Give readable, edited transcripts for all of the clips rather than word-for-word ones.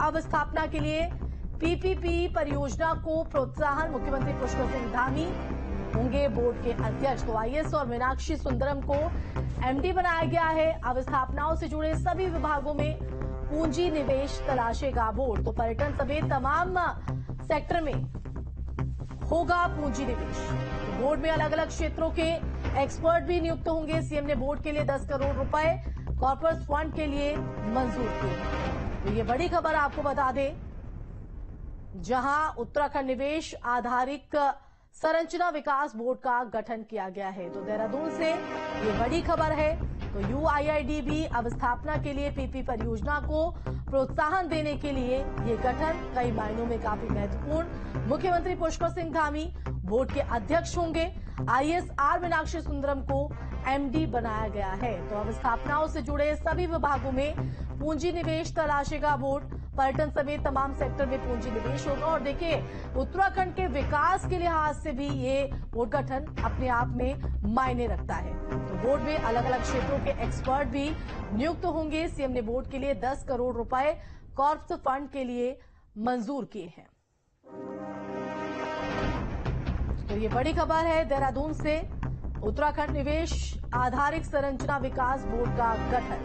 अवस्थापना के लिए पीपीपी परियोजना को प्रोत्साहन। मुख्यमंत्री पुष्कर सिंह धामी होंगे बोर्ड के अध्यक्ष। तो आईएएस और मीनाक्षी सुंदरम को एमडी बनाया गया है। अवस्थापनाओं से जुड़े सभी विभागों में पूंजी निवेश तलाशेगा बोर्ड। तो पर्यटन समेत तमाम सेक्टर में होगा पूंजी निवेश। बोर्ड में अलग अलग क्षेत्रों के एक्सपर्ट भी नियुक्त होंगे। सीएम ने बोर्ड के लिए 10 करोड़ रुपए कॉर्पोरेट फंड के लिए मंजूर किए। तो ये बड़ी खबर आपको बता दें, जहां उत्तराखंड निवेश आधारित संरचना विकास बोर्ड का गठन किया गया है। तो देहरादून से ये बड़ी खबर है। तो यूआईआईडीबी अवस्थापना के लिए पीपी परियोजना को प्रोत्साहन देने के लिए ये गठन कई मायनों में काफी महत्वपूर्ण। मुख्यमंत्री पुष्कर सिंह धामी बोर्ड के अध्यक्ष होंगे। आईएएस आर मीनाक्षी सुंदरम को एमडी बनाया गया है। तो अवस्थापनाओं से जुड़े सभी विभागों में पूंजी निवेश तलाशेगा बोर्ड। पर्यटन समेत तमाम सेक्टर में पूंजी निवेश होगा। और देखिए, उत्तराखंड के विकास के लिहाज से भी ये बोर्ड गठन अपने आप में मायने रखता है। तो बोर्ड में अलग अलग क्षेत्रों के एक्सपर्ट भी नियुक्त होंगे। सीएम ने बोर्ड के लिए 10 करोड़ रुपए कॉर्पोरेट फंड के लिए मंजूर किए हैं। तो ये बड़ी खबर है देहरादून से। उत्तराखंड निवेश आधारित संरचना विकास बोर्ड का गठन,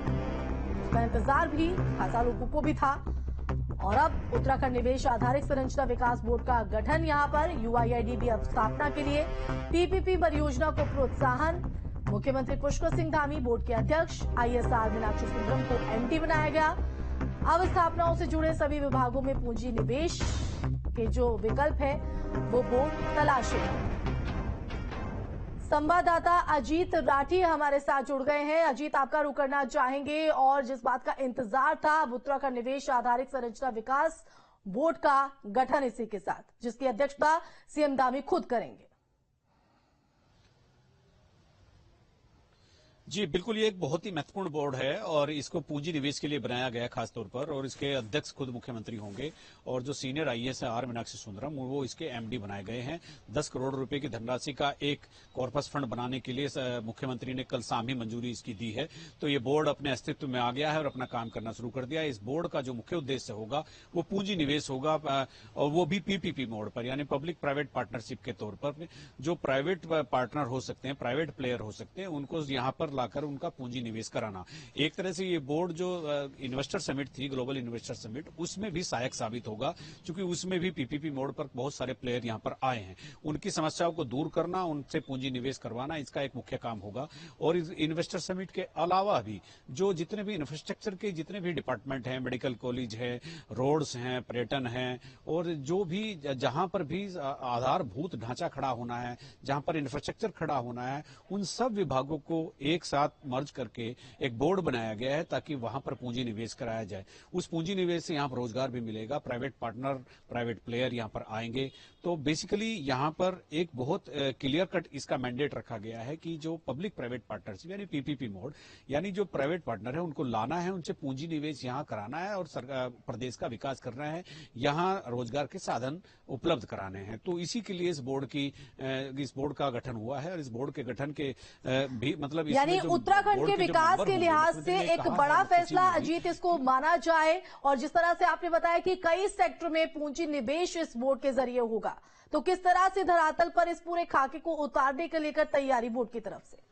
उसका इंतजार भी खासा लोगों को भी था। और अब उत्तराखंड निवेश आधारित संरचना विकास बोर्ड का गठन, यहां पर यूआईआईडीबी स्थापना के लिए पीपीपी परियोजना को प्रोत्साहन। मुख्यमंत्री पुष्कर सिंह धामी बोर्ड के अध्यक्ष। आईएएस आर मीनाक्षी सुंदरम को एमडी बनाया गया। अवस्थापनाओं से जुड़े सभी विभागों में पूंजी निवेश के जो विकल्प है वो बोर्ड तलाशेगा। संवाददाता अजीत राठी हमारे साथ जुड़ गए हैं। अजीत, आपका रुख करना चाहेंगे, और जिस बात का इंतजार था, अब उत्तराखंड निवेश आधारित संरचना विकास बोर्ड का गठन इसी के साथ, जिसकी अध्यक्षता सीएम धामी खुद करेंगे। जी बिल्कुल, ये एक बहुत ही महत्वपूर्ण बोर्ड है और इसको पूंजी निवेश के लिए बनाया गया है खासतौर पर। और इसके अध्यक्ष खुद मुख्यमंत्री होंगे और जो सीनियर आईएएस है आर मीनाक्षी सुंदरम, वो इसके एमडी बनाए गए हैं। 10 करोड़ रुपए की धनराशि का एक कॉर्पस फंड बनाने के लिए मुख्यमंत्री ने कल शाम ही मंजूरी इसकी दी है। तो ये बोर्ड अपने अस्तित्व में आ गया है और अपना काम करना शुरू कर दिया है। इस बोर्ड का जो मुख्य उद्देश्य होगा वो पूंजी निवेश होगा, और वो भी पीपीपी मोड पर, यानी पब्लिक प्राइवेट पार्टनरशिप के तौर पर। जो प्राइवेट पार्टनर हो सकते हैं, प्राइवेट प्लेयर हो सकते हैं, उनको यहाँ पर लाकर उनका पूंजी निवेश कराना। एक तरह से ये बोर्ड जो इन्वेस्टर समिट थी, ग्लोबल इन्वेस्टर समिट, उसमें भी सहायक साबित होगा, क्योंकि उसमें भी पीपीपी मोड पर बहुत सारे प्लेयर यहां पर आए हैं। उनकी समस्याओं को दूर करना, उनसे पूंजी निवेश करवाना, इसका एक मुख्य काम होगा। और इस इन्वेस्टर समिट के अलावा भी जो जितने भी इंफ्रास्ट्रक्चर के जितने भी डिपार्टमेंट हैं, मेडिकल कॉलेज है, रोड्स हैं, पर्यटन है, और जो भी जहां पर भी आधारभूत ढांचा खड़ा होना है, जहां पर इंफ्रास्ट्रक्चर खड़ा होना है, उन सब विभागों को एक साथ मर्ज करके एक बोर्ड बनाया गया है, ताकि वहां पर पूंजी निवेश कराया जाए। उस पूंजी निवेश से यहां पर रोजगार भी मिलेगा, प्राइवेट पार्टनर, प्राइवेट प्लेयर यहां पर आएंगे। तो बेसिकली यहां पर एक बहुत क्लियर कट इसका मैंडेट रखा गया है कि जो पब्लिक प्राइवेट पार्टनरशिप यानी पीपीपी मोड, यानी जो प्राइवेट पार्टनर है उनको लाना है, उनसे पूंजी निवेश यहां कराना है और प्रदेश का विकास करना है, यहां रोजगार के साधन उपलब्ध कराने हैं। तो इसी के लिए इस बोर्ड का गठन हुआ है। और इस बोर्ड के गठन के भी मतलब यानी उत्तराखंड के विकास के लिहाज से एक बड़ा फैसला अजीत इसको माना जाए। और जिस तरह से आपने बताया कि कई सेक्टर में पूंजी निवेश इस बोर्ड के जरिए होगा, तो किस तरह से धरातल पर इस पूरे खाके को उतारने के लेकर तैयारी बोर्ड की तरफ से?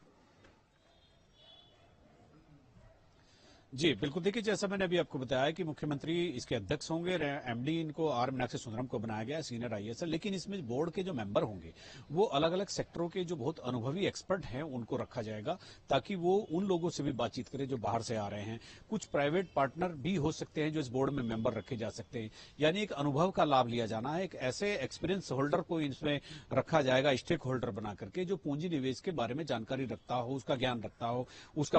जी बिल्कुल, देखिए जैसा मैंने अभी आपको बताया कि मुख्यमंत्री इसके अध्यक्ष होंगे। एमडी इनको आर मीनाक्षी सुंदरम को बनाया गया, सीनियर आईएएस। लेकिन इसमें बोर्ड के जो मेंबर होंगे वो अलग अलग सेक्टरों के जो बहुत अनुभवी एक्सपर्ट हैं उनको रखा जाएगा, ताकि वो उन लोगों से भी बातचीत करें जो बाहर से आ रहे हैं। कुछ प्राइवेट पार्टनर भी हो सकते हैं जो इस बोर्ड में मेंबर रखे जा सकते हैं, यानी एक अनुभव का लाभ लिया जाना है। एक ऐसे एक्सपीरियंस होल्डर को इसमें रखा जाएगा, स्टेक होल्डर बना करके, जो पूंजी निवेश के बारे में जानकारी रखता हो, उसका ज्ञान रखता हो, उसका